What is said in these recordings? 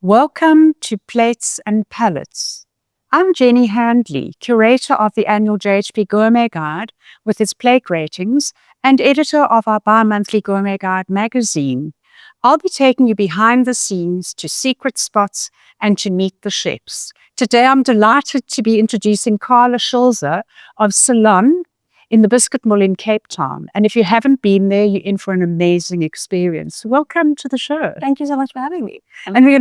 Welcome to Plates and Palates. I'm Jenny Handley, curator of the annual JHP Gourmet Guide with its plate ratings and editor of our bi-monthly Gourmet Guide magazine. I'll be taking you behind the scenes to secret spots and to meet the chefs. Today, I'm delighted to be introducing Carla Schulze of SALON in the Biscuit Mill in Cape Town. And if you haven't been there, you're in for an amazing experience. Welcome to the show. Thank you so much for having me. And we're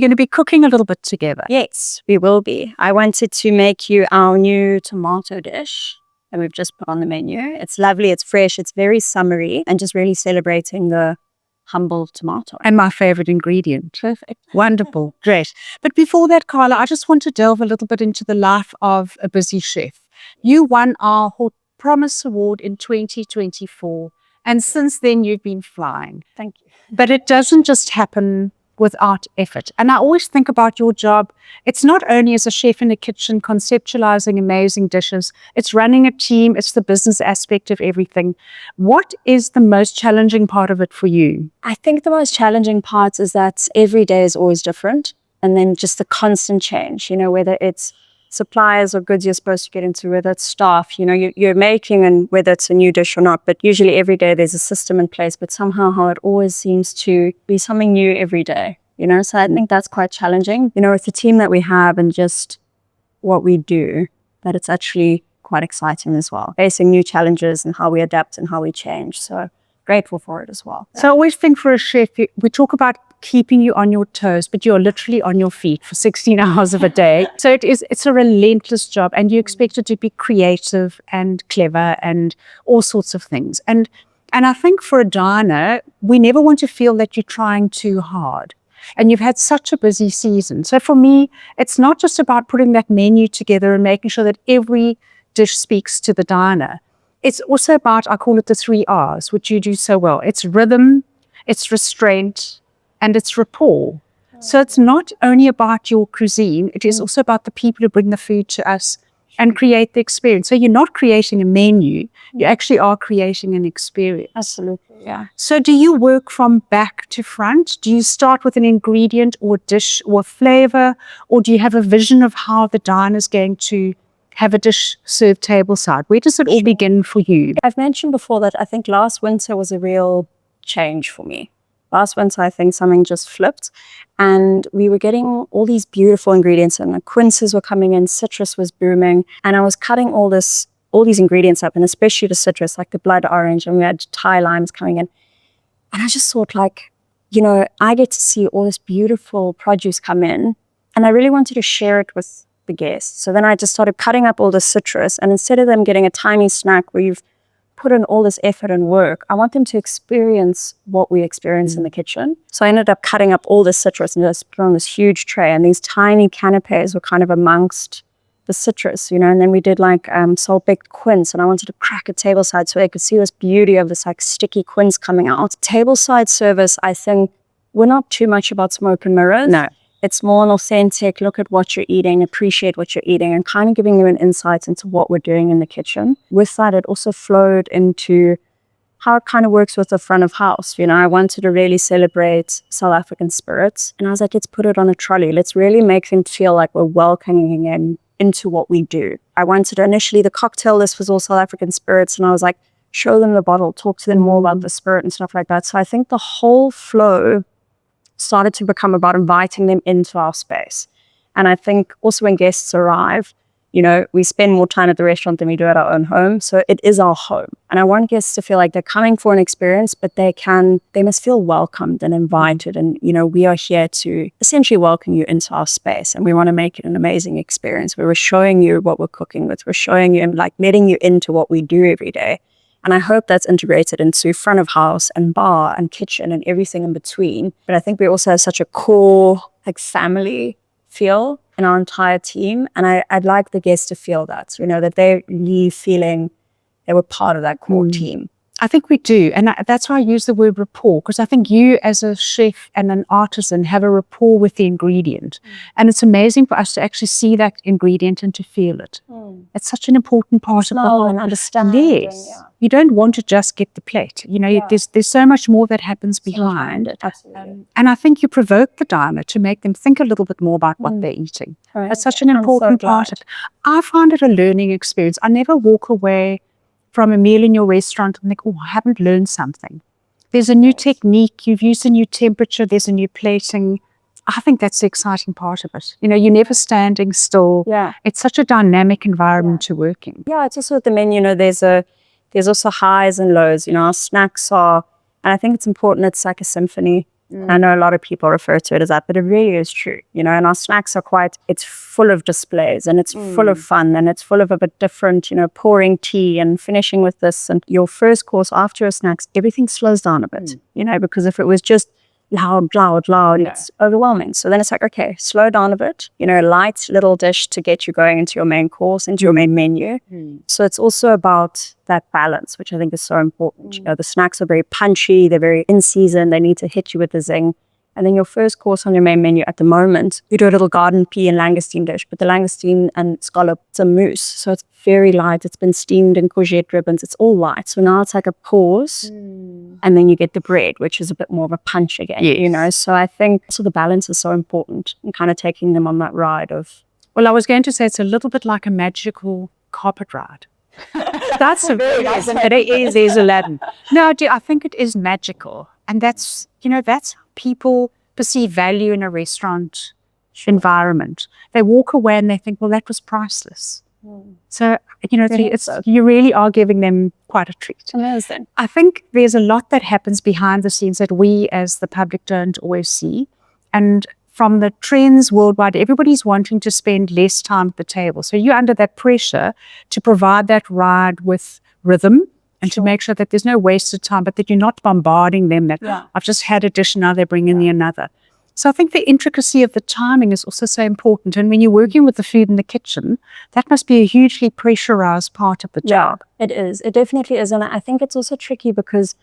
going to be cooking a little bit together. Yes, we will be. I wanted to make you our new tomato dish that we've just put on the menu. It's lovely, it's fresh, it's very summery, and just really celebrating the humble tomato. And my favorite ingredient. Perfect. Wonderful. Great. But before that, Carla, I just want to delve a little bit into the life of a busy chef. You won our Hot Promise Award in 2024, and since then you've been flying. Thank you. But it doesn't just happen without effort. And I always think about your job. It's not only as a chef in a kitchen conceptualizing amazing dishes, it's running a team, it's the business aspect of everything. What is the most challenging part of it for you? I think the most challenging part is that every day is always different, and then just the constant change, whether it's suppliers or goods you're supposed to get into, whether it's staff, you're making, and whether it's a new dish or not. But usually every day there's a system in place, but somehow how it always seems to be something new every day, So I think that's quite challenging, with the team that we have and just what we do, that it's actually quite exciting as well. Facing new challenges and how we adapt and how we change. So grateful for it as well. So I always think for a chef, we talk about keeping you on your toes, but you're literally on your feet for 16 hours of a day. So it's a relentless job, and you expect it to be creative and clever and all sorts of things. And I think for a diner, we never want to feel that you're trying too hard. And you've had such a busy season. So for me, it's not just about putting that menu together and making sure that every dish speaks to the diner. It's also about, I call it the 3 R's, which you do so well. It's rhythm, it's restraint, and it's rapport. So it's not only about your cuisine, it is also about the people who bring the food to us and create the experience. So you're not creating a menu, you actually are creating an experience. Absolutely, yeah. So do you work from back to front? Do you start with an ingredient or dish or flavor, or do you have a vision of how the diner's going to have a dish served tableside? Where does it all begin for you? I've mentioned before that I think last winter was a real change for me. Last winter, I think something just flipped, and we were getting all these beautiful ingredients, and the quinces were coming in, citrus was booming, and I was cutting all these ingredients up, and especially the citrus, like the blood orange, and we had Thai limes coming in. And I just thought, I get to see all this beautiful produce come in, and I really wanted to share it with the guests. So then I just started cutting up all the citrus, and instead of them getting a tiny snack where you've put in all this effort and work, I want them to experience what we experience in the kitchen. So I ended up cutting up all this citrus and just put on this huge tray, and these tiny canapes were kind of amongst the citrus, and then we did salt-baked quince, and I wanted to crack a tableside so they could see this beauty of this sticky quince coming out. Tableside service, I think we're not too much about smoke and mirrors. No. It's more an authentic look at what you're eating, appreciate what you're eating, and kind of giving you an insight into what we're doing in the kitchen. With that, it also flowed into how it kind of works with the front of house. I wanted to really celebrate South African spirits, and I was like, let's put it on a trolley. Let's really make them feel like we're welcoming them into what we do. I wanted initially the cocktail list was all South African spirits, and I was like, show them the bottle, talk to them more about the spirit and stuff like that. So I think the whole flow started to become about inviting them into our space. And I think also when guests arrive, we spend more time at the restaurant than we do at our own home. So it is our home. And I want guests to feel like they're coming for an experience, but they must feel welcomed and invited. And, we are here to essentially welcome you into our space. And we want to make it an amazing experience where we're showing you what we're cooking with. We're showing you and letting you into what we do every day. And I hope that's integrated into front of house and bar and kitchen and everything in between. But I think we also have such a core family feel in our entire team. And I'd like the guests to feel that, that they leave feeling they were part of that core team. I think we do. And that's why I use the word rapport, because I think you as a chef and an artisan have a rapport with the ingredient. And it's amazing for us to actually see that ingredient and to feel it. It's such an important part of the whole. And understand. Yes. Yeah. You don't want to just get the plate. You know, there's so much more that happens behind it. Absolutely. and I think you provoke the diner to make them think a little bit more about what they're eating. Correct. That's such an important part of it. I find it a learning experience. I never walk away from a meal in your restaurant and think, oh, I haven't learned something. There's a new technique, you've used a new temperature, there's a new plating. I think that's the exciting part of it. You know, you're never standing still. Yeah. It's such a dynamic environment to work in. Yeah, it's also at the menu, you know, there's also highs and lows. You know, our snacks are, and I think it's important, it's like a symphony. I know a lot of people refer to it as that, but it really is true, you know, and our snacks are it's full of displays and it's full of fun and it's full of a bit different, you know, pouring tea and finishing with this. And your first course after your snacks, everything slows down a bit, you know, because if it was just loud, it's overwhelming. So then it's like, okay, slow down a bit, you know, light little dish to get you going into your main course, into your main menu. So it's also about that balance, which I think is so important. You know, the snacks are very punchy, they're very in season, they need to hit you with the zing. And then your first course on your main menu at the moment, you do a little garden pea and langoustine dish, but the langoustine and scallop, it's a mousse. So it's very light. It's been steamed in courgette ribbons. It's all light. So now it's like a pause and then you get the bread, which is a bit more of a punch again, you know. So I think the balance is so important and kind of taking them on that ride of. Well, I was going to say it's a little bit like a magical carpet ride. That's a very nice. It is Aladdin. No, I think it is magical. And that's, you know, that's how people perceive value in a restaurant environment. They walk away and they think, well, that was priceless. So, you know, you really are giving them quite a treat. Amazing. I think there's a lot that happens behind the scenes that we as the public don't always see. And from the trends worldwide, everybody's wanting to spend less time at the table. So you're under that pressure to provide that ride with rhythm and to make sure that there's no wasted time, but that you're not bombarding them that I've just had a dish, now they're bringing me another. So I think the intricacy of the timing is also so important. And when you're working with the food in the kitchen, that must be a hugely pressurized part of the job. It is. It definitely is. And I think it's also tricky because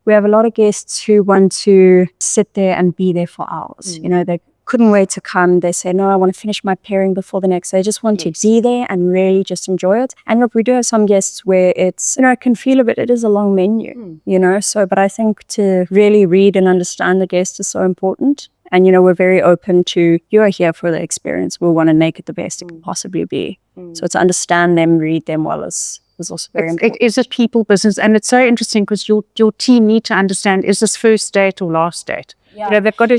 we have a lot of guests who want to sit there and be there for hours. You know, they couldn't wait to come. They say, no, I want to finish my pairing before the next. They just want to be there and really just enjoy it. And look, we do have some guests where it's, you know, I can feel a bit, it is a long menu, you know, so, but I think to really read and understand the guest is so important. And, you know, we're very open to, you are here for the experience. We want to make it the best it can possibly be. So to understand them, read them well is also very important. It is a people business. And it's so interesting because your team need to understand, is this first date or last date? You know, they've got to,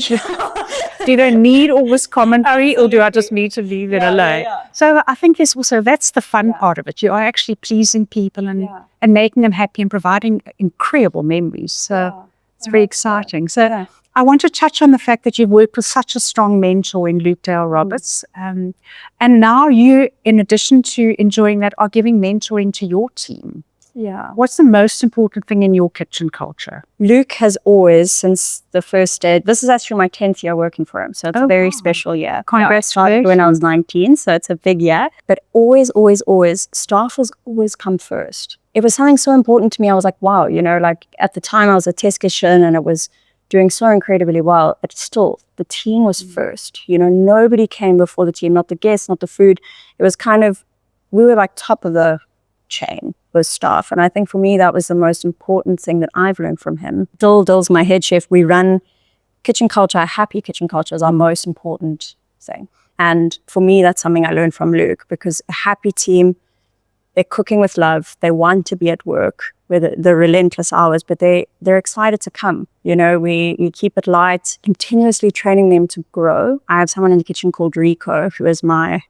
do they need all this commentary or do I just need to leave it alone? So I think it's also, that's the fun part of it. You are actually pleasing people and making them happy and providing incredible memories. So it's very exciting. So I want to touch on the fact that you've worked with such a strong mentor in Luke Dale Roberts. And now you, in addition to enjoying that, are giving mentoring to your team. Yeah. What's the most important thing in your kitchen culture? Luke has always, since the first day, this is actually my 10th year working for him. So it's a very special year. I started when I was 19, so it's a big year. But always, staff has always come first. It was something so important to me. I was like, wow, you know, like at the time I was a test kitchen and it was doing so incredibly well. But still, the team was first. You know, nobody came before the team, not the guests, not the food. It was kind of, we were like top of the chain with staff. And I think for me, that was the most important thing that I've learned from him. Dill's my head chef. We run kitchen culture. A happy kitchen culture is our most important thing. And for me, that's something I learned from Luke, because a happy team, they're cooking with love. They want to be at work with the relentless hours, but they're excited to come. You know, we keep it light, continuously training them to grow. I have someone in the kitchen called Rico, who is my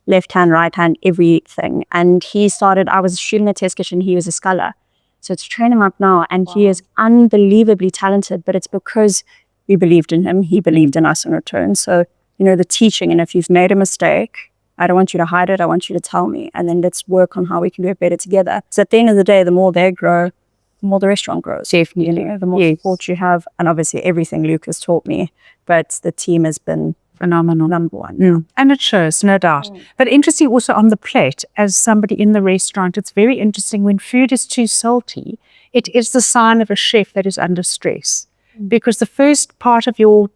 left hand, right hand, everything. And he started, I was shooting a test kitchen, he was a scholar. So to train him up now, and he is unbelievably talented, but it's because we believed in him, he believed in us in return. So, you know, the teaching, and if you've made a mistake, I don't want you to hide it, I want you to tell me, and then let's work on how we can do it better together. So at the end of the day, the more they grow, the more the restaurant grows. Definitely. You know, the more support you have, and obviously everything Luke has taught me, but the team has been Phenomenal. number one. And it shows, no doubt. But interesting also on the plate, as somebody in the restaurant, it's very interesting when food is too salty, it is the sign of a chef that is under stress. Because the first part of your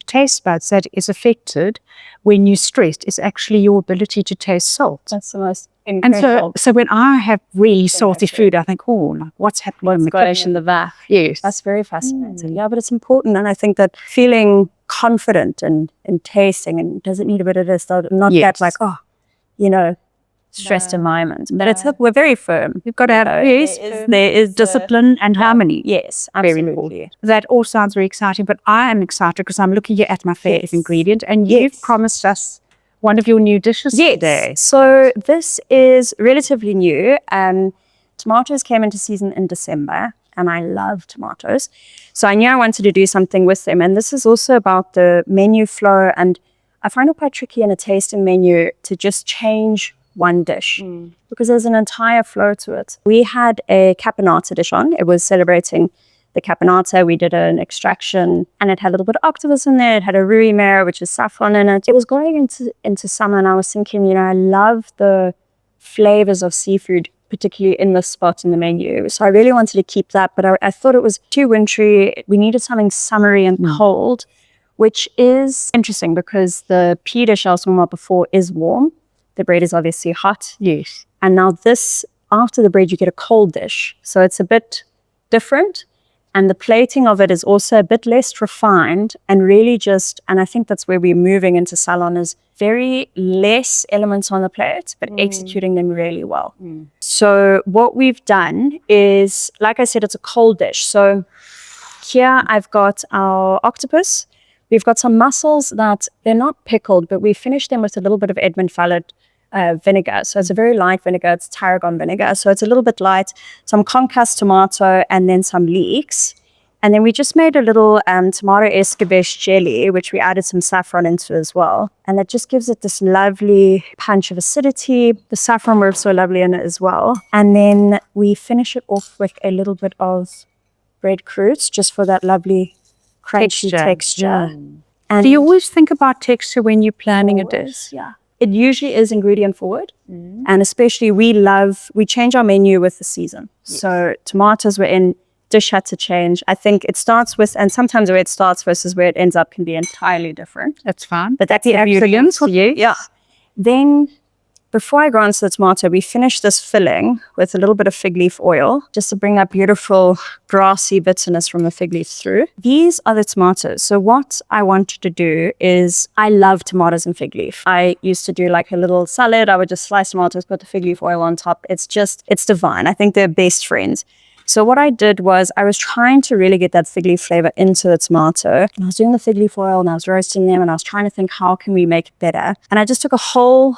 taste buds that is affected when you're stressed is actually your ability to taste salt. That's the most And incredible. so when I have really salty food, I think, oh, like, what's happening in the kitchen? In the back. Yes. That's very fascinating. Yeah, but it's important. And I think that feeling confident and tasting, and does it need a bit of this, not get like, oh, stressed environment. But it's we're very firm. You've got to have, there is discipline and harmony. Yes, Very absolutely. important. That all sounds very exciting, but I am excited because I'm looking here at my favorite ingredient, and you've promised us one of your new dishes today. So this is relatively new. Tomatoes came into season in December, and I love tomatoes. So I knew I wanted to do something with them. And this is also about the menu flow. And I find it quite tricky in a tasting menu to just change one dish because there's an entire flow to it. We had a caponata dish on. It was celebrating the caponata. We did an extraction, and it had a little bit of octopus in there. It had a rui mare, which is saffron in it. It was going into summer, and I was thinking, I love the flavors of seafood, particularly in this spot in the menu. So I really wanted to keep that, but I thought it was too wintry. We needed something summery and cold, which is interesting because the pea dish I was talking about before is warm. The bread is obviously hot. Yes. And now this, after the bread, you get a cold dish. So it's a bit different. And the plating of it is also a bit less refined and really and I think that's where we're moving into SALON, is very less elements on the plate, but executing them really well. So what we've done is, like I said, it's a cold dish. So here I've got our octopus. We've got some mussels that they're not pickled, but we finished them with a little bit of Edmund Fallet vinegar. So it's a very light vinegar. It's tarragon vinegar. So it's a little bit light. Some concussed tomato and then some leeks. And then we just made a little tomato escabeche jelly, which we added some saffron into as well. And that just gives it this lovely punch of acidity. The saffron works so lovely in it as well. And then we finish it off with a little bit of breadcrumbs just for that lovely crunchy texture. And do you always think about texture when you're planning a dish? Yeah. It usually is ingredient forward. And especially we change our menu with the season. So tomatoes were in, dish had to change. I think it starts with, and sometimes where it starts versus where it ends up can be entirely different. That's fine. But that's the excellence for you. Yeah. Then before I go on to the tomato, we finish this filling with a little bit of fig leaf oil, just to bring that beautiful grassy bitterness from the fig leaf through. These are the tomatoes. So what I wanted to do is, I love tomatoes and fig leaf. I used to do like a little salad. I would just slice tomatoes, put the fig leaf oil on top. It's divine. I think they're best friends. So what I did was I was trying to really get that fig leaf flavor into the tomato. And I was doing the fig leaf oil and I was roasting them and I was trying to think, how can we make it better? And I just took a whole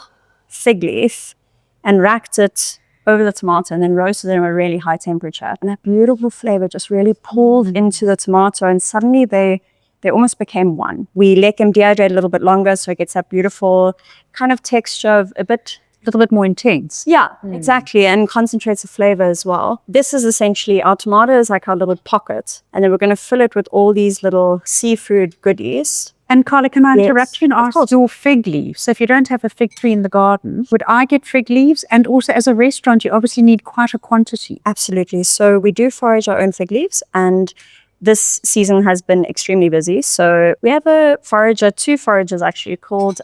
fig leaf and racked it over the tomato and then roasted it at a really high temperature. And that beautiful flavor just really pulled into the tomato, and suddenly they almost became one. We let them dehydrate a little bit longer so it gets that beautiful kind of texture of a little bit more intense. Yeah, exactly. And concentrates the flavor as well. This is essentially our tomato is like our little pocket. And then we're going to fill it with all these little seafood goodies. And Carla, can I interrupt you and ask your fig leaves? So if you don't have a fig tree in the garden, would I get fig leaves? And also as a restaurant, you obviously need quite a quantity. Absolutely. So we do forage our own fig leaves, and this season has been extremely busy. So we have two foragers actually, called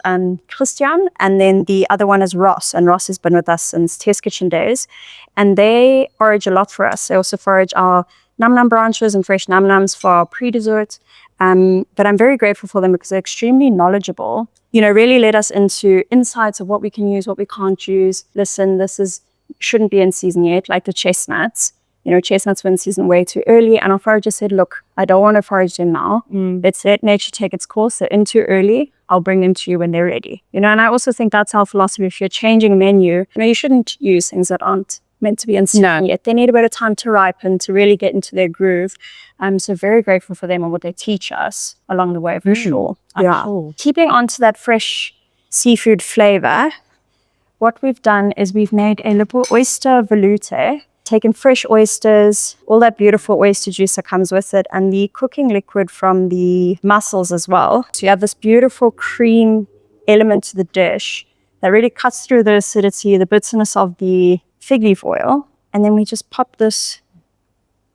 Christian, and then the other one is Ross. And Ross has been with us since Test Kitchen days. And they forage a lot for us. They also forage our num num branches and fresh num nums for our pre-dessert. But I'm very grateful for them because they're extremely knowledgeable. Really let us into insights of what we can use, what we can't use. Listen, shouldn't be in season yet, like the chestnuts. Chestnuts were in season way too early. And our forager said, look, I don't want to forage them now. Let's let nature take its course. They're in too early. I'll bring them to you when they're ready. And I also think that's our philosophy. If you're changing a menu, you shouldn't use things that aren't meant to be in season yet. They need a bit of time to ripen, to really get into their groove. I'm so very grateful for them and what they teach us along the way, for sure. Yeah. Keeping on to that fresh seafood flavor, what we've done is we've made a little oyster veloute. taken fresh oysters, all that beautiful oyster juice that comes with it, and the cooking liquid from the mussels as well. So you have this beautiful cream element to the dish that really cuts through the acidity, the bitterness of the fig leaf oil. And then we just pop this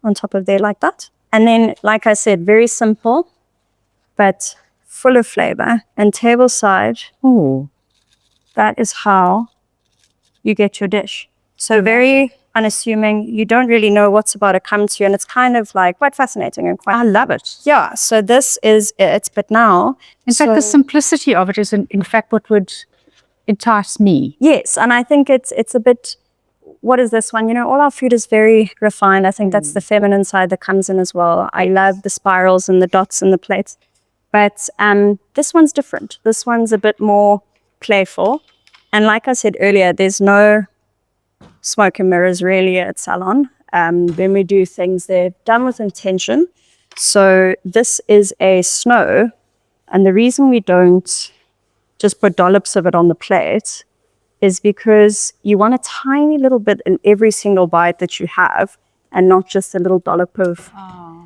on top of there like that. And then, like I said, very simple, but full of flavor. And tableside, that is how you get your dish. So very unassuming. You don't really know what's about to come to you. And it's kind of like quite fascinating and quite... I love it. Yeah, so this is it. But now... In fact, the simplicity of it is in fact what would entice me. Yes, and I think it's a bit... What is this one? You know, all our food is very refined. I think that's the feminine side that comes in as well. I love the spirals and the dots and the plates. But this one's different. This one's a bit more playful. And like I said earlier, there's no smoke and mirrors really at SALON. When we do things, they're done with intention. So this is a snow. And the reason we don't just put dollops of it on the plate is because you want a tiny little bit in every single bite that you have and not just a little dollop of.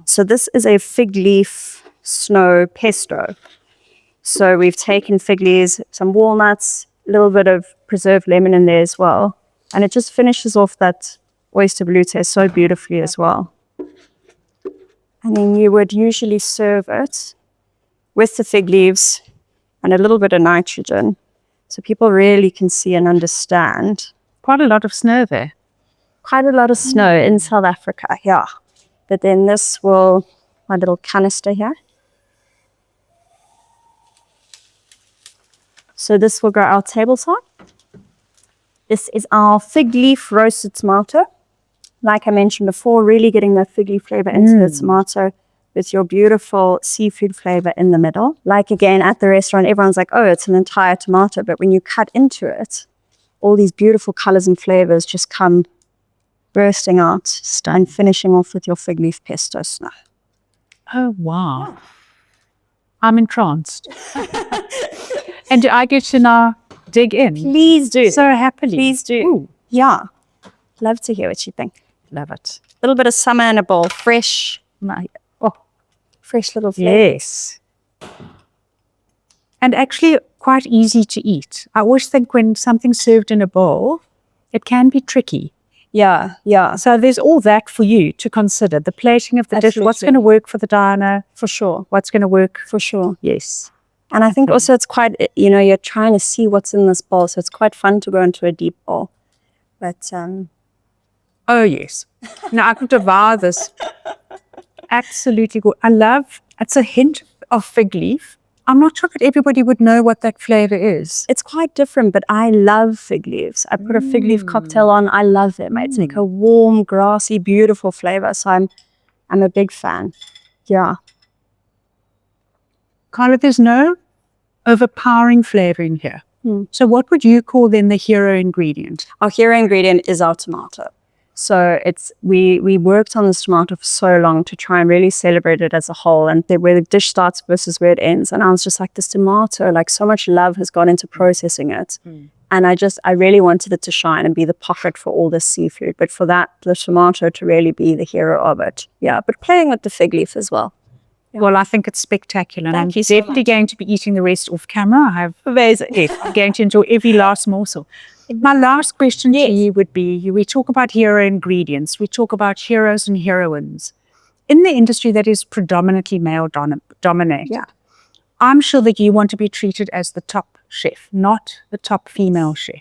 So this is a fig leaf snow pesto. So we've taken fig leaves, some walnuts, a little bit of preserved lemon in there as well. And it just finishes off that oyster velouté so beautifully as well. And then you would usually serve it with the fig leaves and a little bit of nitrogen. So people really can see and understand. Quite a lot of snow there. Quite a lot of snow in South Africa, yeah. But then this will, my little canister here. So this will go our table side. This is our fig leaf roasted tomato. Like I mentioned before, really getting that fig leaf flavor into the tomato with your beautiful seafood flavor in the middle. Like again, at the restaurant, everyone's like, oh, it's an entire tomato. But when you cut into it, all these beautiful colors and flavors just come bursting out and finishing off with your fig leaf pesto snow. Oh, wow. I'm entranced. And do I get to now dig in? Please do. So happily. Please do. Ooh. Yeah. Love to hear what you think. Love it. A little bit of summer in a bowl. Fresh. Fresh little flavor. Yes. And actually quite easy to eat. I always think when something's served in a bowl, it can be tricky. Yeah, yeah. So there's all that for you to consider. The plating of the dish, what's going to work for the diner. For sure. What's going to work. For sure. Yes. And I think also it's quite, you know, you're trying to see what's in this bowl. So it's quite fun to go into a deep bowl. But, oh, yes. Now I could devour this. Absolutely good. I love, it's a hint of fig leaf. I'm not sure that everybody would know what that flavor is. It's quite different, but I love fig leaves. I put a fig leaf cocktail on. I love them. It's like a warm, grassy, beautiful flavor. So I'm a big fan. Yeah. Carla, there's no overpowering flavor in here. So what would you call then the hero ingredient? Our hero ingredient is our tomato. So it's we worked on this tomato for so long to try and really celebrate it as a whole, and where the dish starts versus where it ends. And I was just like, this tomato, like so much love has gone into processing it. And I really wanted it to shine and be the pocket for all this seafood. But for that, the tomato to really be the hero of it. Yeah, but playing with the fig leaf as well. Yeah. Well, I think it's spectacular. And I'm so definitely going to be eating the rest off camera. I have amazing. Yes, I'm going to enjoy every last morsel. My last question to you would be, we talk about hero ingredients. We talk about heroes and heroines. In the industry that is predominantly male dominated, I'm sure that you want to be treated as the top chef, not the top female chef.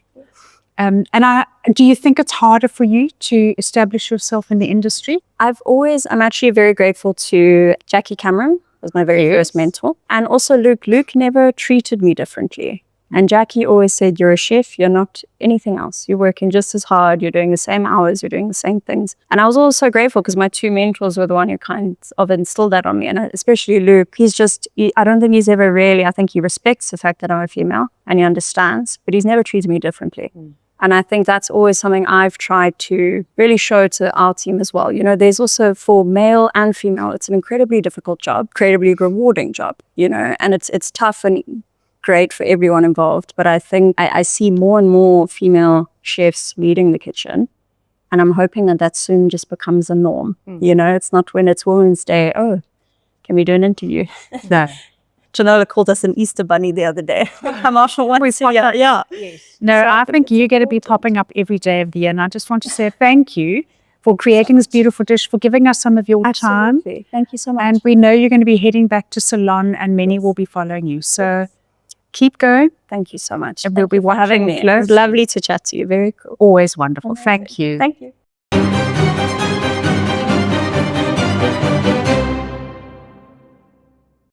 Do you think it's harder for you to establish yourself in the industry? I'm actually very grateful to Jackie Cameron, was my very first mentor. And also Luke. Luke never treated me differently. And Jackie always said, you're a chef, you're not anything else. You're working just as hard, you're doing the same hours, you're doing the same things. And I was also grateful because my two mentors were the one who kind of instilled that on me. And especially Luke, I don't think he's ever really, I think he respects the fact that I'm a female and he understands, but he's never treated me differently. And I think that's always something I've tried to really show to our team as well. You know, there's also for male and female, it's an incredibly difficult job, incredibly rewarding job, you know, and it's tough and great for everyone involved. But I think I see more and more female chefs leading the kitchen. And I'm hoping that soon just becomes a norm. You know, it's not when it's Women's Day, oh, can we do an interview? No. Janola called us an Easter bunny the other day. I'm off for one. Yeah. No, I think you're going to be popping up every day of the year. And I just want to say thank you for creating this beautiful dish, for giving us some of your time. Absolutely. Thank you so much. And we know you're going to be heading back to Salon, and many will be following you. So keep going. Thank you so much. And we'll be Thank you for having watching me. It was closely. lovely to chat to you. Very cool. Always wonderful. Thank you. Thank you.